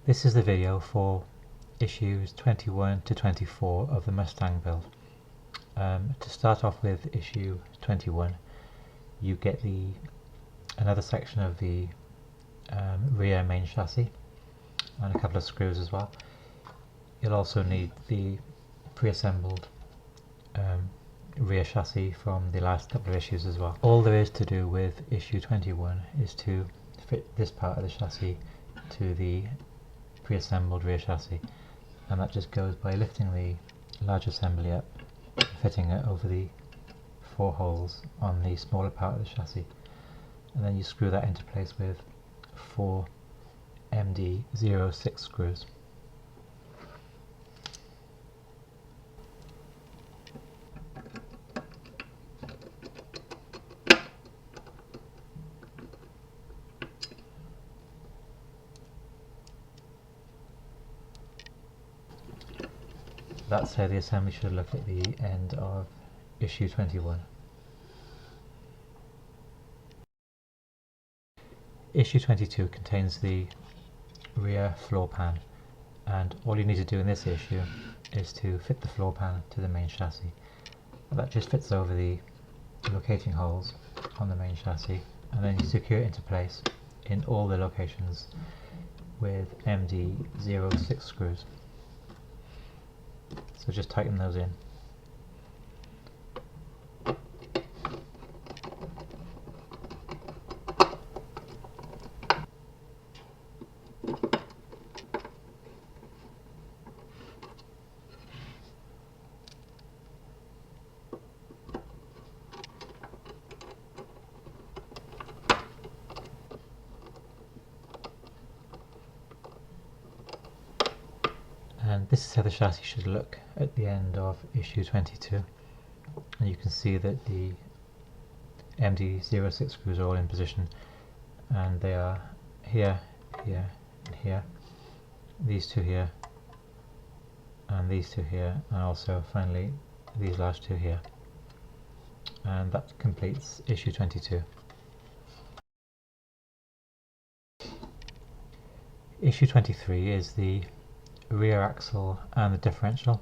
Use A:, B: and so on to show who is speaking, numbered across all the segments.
A: This is the video for issues 21 to 24 of the Mustang build. To start off with issue 21, you get another section of the rear main chassis and a couple of screws as well. You'll also need the pre-assembled rear chassis from the last couple of issues as well. All there is to do with issue 21 is to fit this part of the chassis to the pre-assembled rear chassis, and that just goes by lifting the large assembly up, fitting it over the 4 holes on the smaller part of the chassis, and then you screw that into place with 4 MD06 screws. That's how the assembly should look at the end of issue 21. Issue 22 contains the rear floor pan, and all you need to do in this issue is to fit the floor pan to the main chassis. That just fits over the locating holes on the main chassis, and then you secure it into place in all the locations with MD06 screws. So just tighten those in. And this is how the chassis should look at the end of issue 22. And you can see that the MD06 screws are all in position, and they are here, here, and here. These two here, and these two here, and also finally these last two here. And that completes issue 22. Issue 23 is the rear axle and the differential.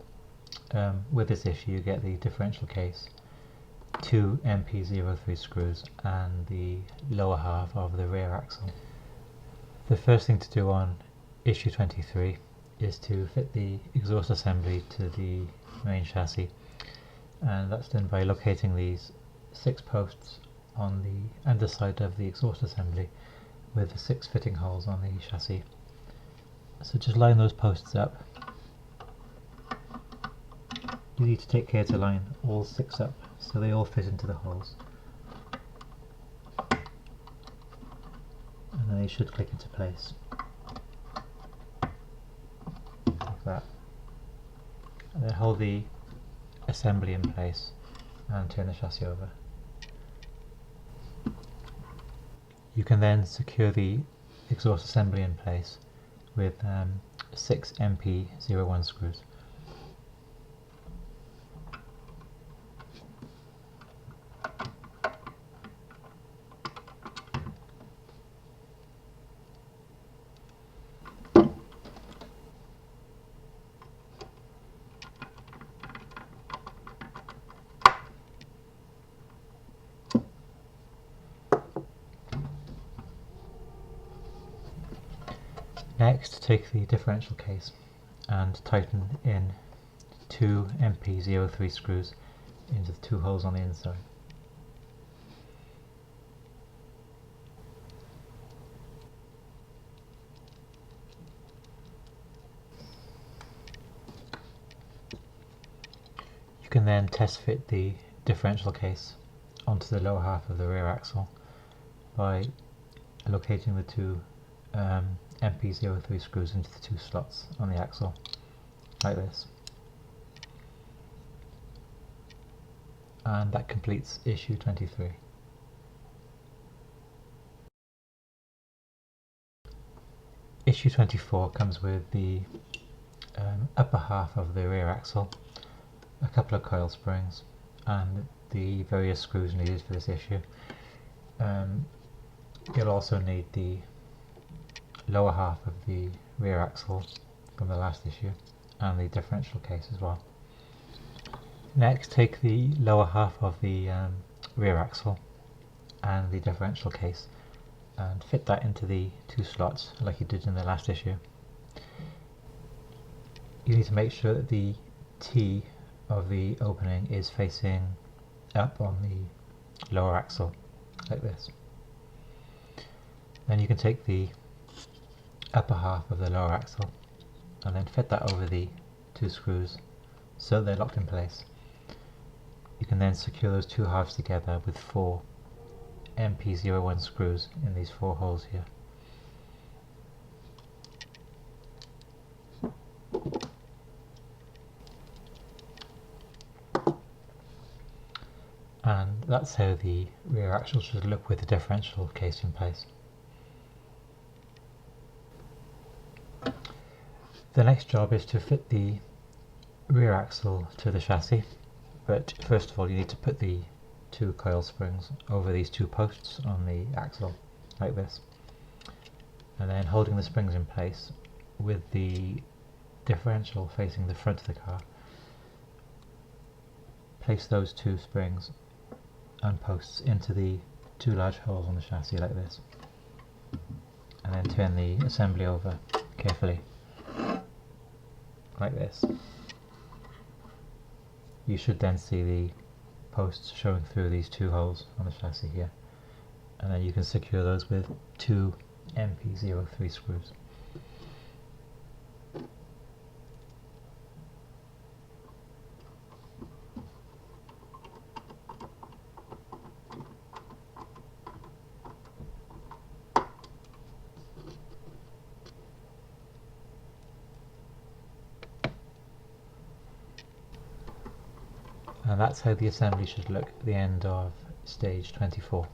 A: With this issue you get the differential case, 2 MP03 screws, and the lower half of the rear axle. The first thing to do on issue 23 is to fit the exhaust assembly to the main chassis, and that's done by locating these 6 posts on the underside of the exhaust assembly with the 6 fitting holes on the chassis. So just line those posts up. You need to take care to line all 6 up so they all fit into the holes, and then they should click into place like that. And then hold the assembly in place and turn the chassis over. You can then secure the exhaust assembly in place with 6 MP01 screws. Next, take the differential case and tighten in 2 MP03 screws into the 2 holes on the inside. You can then test fit the differential case onto the lower half of the rear axle by locating the 2 MP03 screws into the 2 slots on the axle, like this. And that completes issue 23. Issue 24 comes with the upper half of the rear axle, a couple of coil springs, and the various screws needed for this issue. You'll also need the lower half of the rear axle from the last issue and the differential case as well. Next, take the lower half of the rear axle and the differential case and fit that into the two slots like you did in the last issue. You need to make sure that the T of the opening is facing up on the lower axle like this. Then you can take the upper half of the lower axle and then fit that over the two screws so they're locked in place. You can then secure those two halves together with 4 MP01 screws in these 4 holes here. And that's how the rear axle should look with the differential case in place. The next job is to fit the rear axle to the chassis, but first of all you need to put the 2 coil springs over these 2 posts on the axle like this, and then holding the springs in place with the differential facing the front of the car, place those 2 springs and posts into the 2 large holes on the chassis like this, and then turn the assembly over carefully like this. You should then see the posts showing through these 2 holes on the chassis here, and then you can secure those with 2 MP03 screws. And that's how the assembly should look at the end of stage 24.